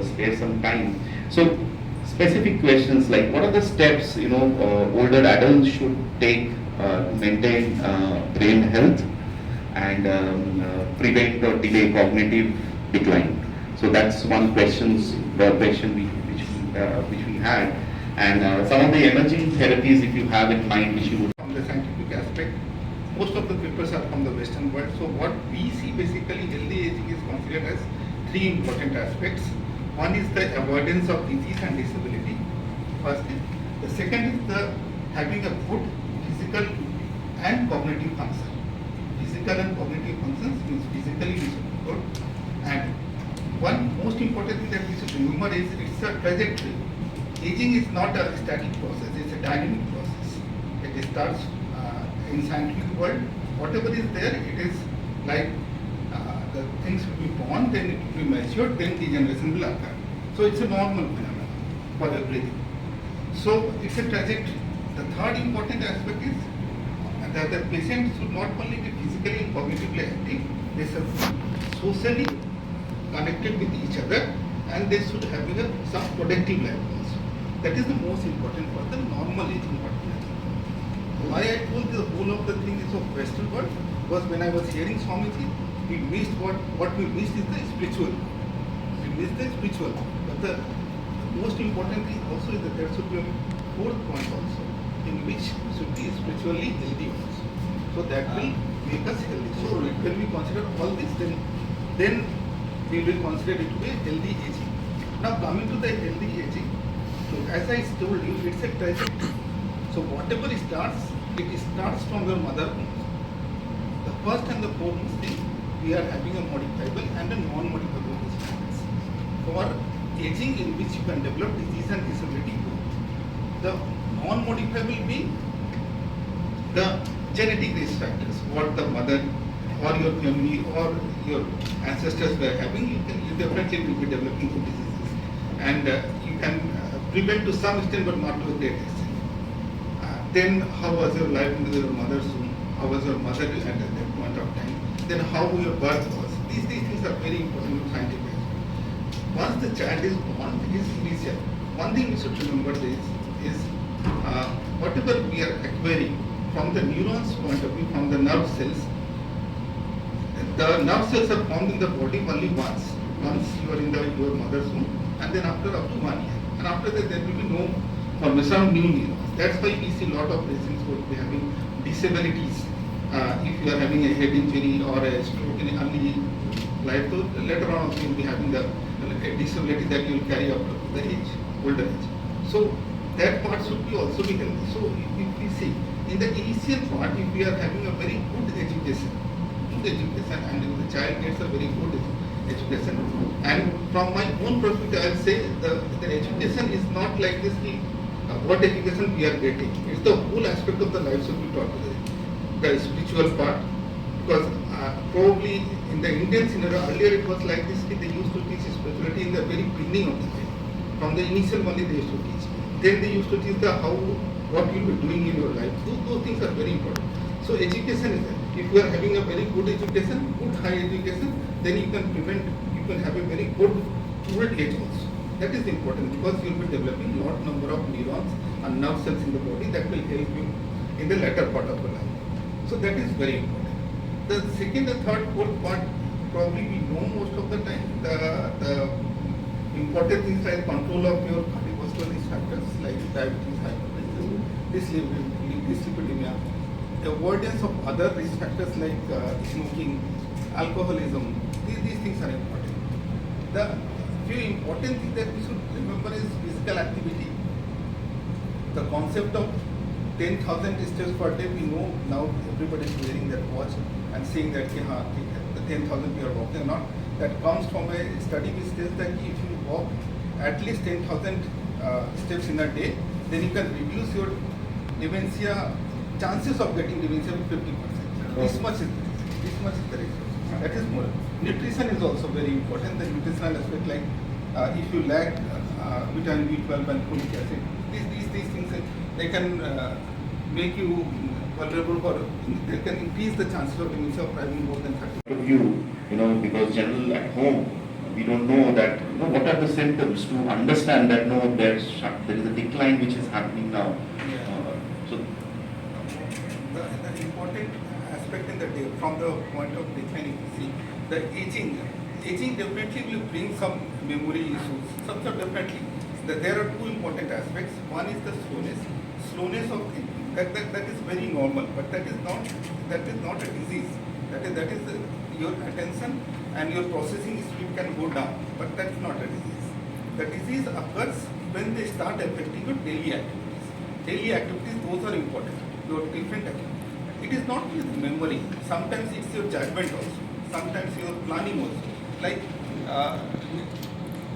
spare some time. So specific questions like what are the steps older adults should take to maintain brain health and prevent or delay cognitive decline. So that's one question which we had, and some of the emerging therapies if you have in mind which you would. From the scientific aspect, most of the papers are from the Western world. So what we see basically healthy aging is considered as three important aspects. One is the avoidance of disease and disability. First is. The second is the having a good physical and cognitive function. Physical and cognitive functions means physically we should be good. And one most important thing that we should remember is it's a trajectory. Aging is not a static process, it's a dynamic process. It starts in scientific world, whatever is there, it is like the things will be born, then it will be matured, then degeneration will occur. So it's a normal phenomenon for everything. So it's a trajectory. The third important aspect is that the patient should not only be physically and cognitively active, they should be socially connected with each other, and they should have some productive life also. That is the most important for the normal aging population. Why I told the whole of the thing is of Western world was when I was hearing Swamiji, we missed what we missed is the spiritual. We missed the spiritual. But the most important thing also is that there should be a fourth point also, in which should be spiritually healthy also. So that will make us healthy. So when we consider all this, then we will consider it to be a healthy aging. Now coming to the healthy aging, so as I told you, it's a trajectory. So whatever starts, it starts from your mother womb. The first and the foremost thing, we are having a modifiable and a non-modifiable risk factors. For aging in which you can develop disease and disability both. The non-modifiable being the genetic risk factors, what the mother or your family or your ancestors were having, you definitely will be developing the diseases. And you can prevent to some extent but not to a great extent. Then how was your life in your mother's womb? How was your mother at that point of time? Then how your birth was. These things are very important to scientific. Once the child is born, his initial. One thing we should remember is whatever we are acquiring from the neurons point of view, from the nerve cells are formed in the body only once you are in your mother's womb, and then after up to 1 year. And after that there will be no formation of new neurons. That's why we see a lot of patients who will be having disabilities. If you are having a head injury or a stroke in early life, so later on also you will be having a disability that you will carry up to the older age. So that part should be also be healthy. So if we see in the initial part, if we are having a very good education, and if the child gets a very good education, and from my own perspective, I will say the education is not like this. What education we are getting? It's the whole aspect of the life should be taught. The spiritual part, because probably in the Indian scenario earlier it was like this. They used to teach spirituality in the very beginning of the day. From the initial only they used to teach. Then they used to teach what you will be doing in your life. Those things are very important. So education is there. If you are having a very good education, good high education, then you can have a very good old age also. That is important because you will be developing lot number of neurons and nerve cells in the body that will help you in the latter part of your life. So that is very important. The second, the third, fourth part probably we know most of the time. The important things like control of your cardiovascular risk factors like diabetes, hypertension, dyslipidemia, avoidance of other risk factors like smoking, alcoholism. These things are important. The few important things that we should remember is physical activity. The concept of 10,000 steps per day, we know now everybody is wearing that watch and saying that the 10,000 we are walking or not. That comes from a study which says that if you walk at least 10,000 steps in a day, then you can reduce your dementia, chances of getting dementia by 50%. This much is the ratio. That is more. Nutrition is also very important. The nutritional aspect, like if you lack vitamin B12 and folic acid, these things they can make you vulnerable they can increase the chances of dementia of having more than 30. You, because general at home, we don't know that, what are the symptoms to understand that, no, there is a decline which is happening now. So, The important aspect in the day, from the point of decline, if you see, the aging definitely will bring some memory issues. Some definitely. There are two important aspects. One is the slowness of thinking. That is very normal, but that is not a disease. That is your attention and your processing speed can go down, but that is not a disease. The disease occurs when they start affecting your daily activities. Daily activities, those are important. Your different activities. It is not with memory. Sometimes it's your judgment also. Sometimes your planning also. Like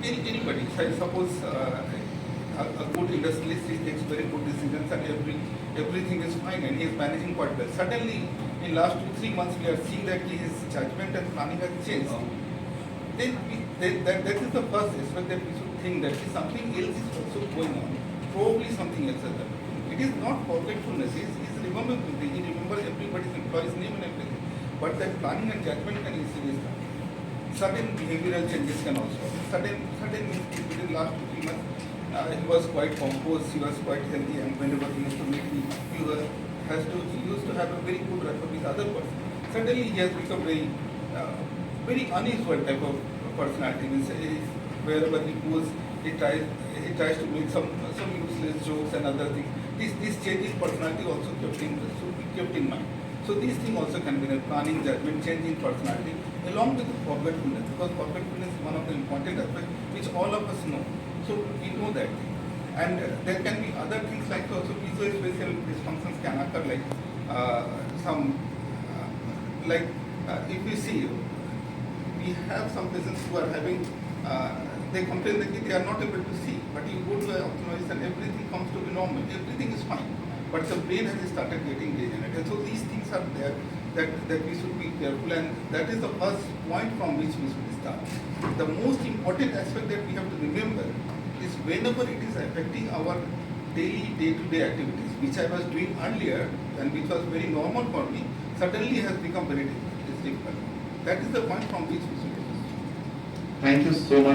anybody, say suppose a good industrialist, he takes very good decisions and everything is fine and he is managing quite well. Suddenly, in last 2-3 months, we are seeing that his judgment and planning has changed. Then that is the first aspect that we should think that something else is also going on. Probably something else is happening. It is not forgetfulness. He remembers everybody's employee's name and everything. But that planning and judgment can easily start. Certain behavioral changes can also happen. Certain within last 2-3 months, he was quite composed, he was quite healthy, and whenever he used to meet me, he used to have a very good rapport with other person. Suddenly he has become very unusual type of personality. Means wherever he goes, he tries to make some useless jokes and other things. This change in personality also should be kept in mind. So these things also can be planning, judgment, change in personality, along with forgetfulness, because forgetfulness is one of the important aspects which all of us know. So we know that thing. And there can be other things like also visual-spatial dysfunctions can occur, like if you see, we have some patients who are having, they complain that they are not able to see, but you go to an ophthalmologist and everything comes to be normal, everything is fine. But the brain has started getting degenerated. So these things are there that we should be careful, and that is the first point from which we should start. The most important aspect that we have to remember is whenever it is affecting our daily day-to-day activities, which I was doing earlier and which was very normal for me, suddenly has become very difficult. That is the point from which we should start. thank you so much.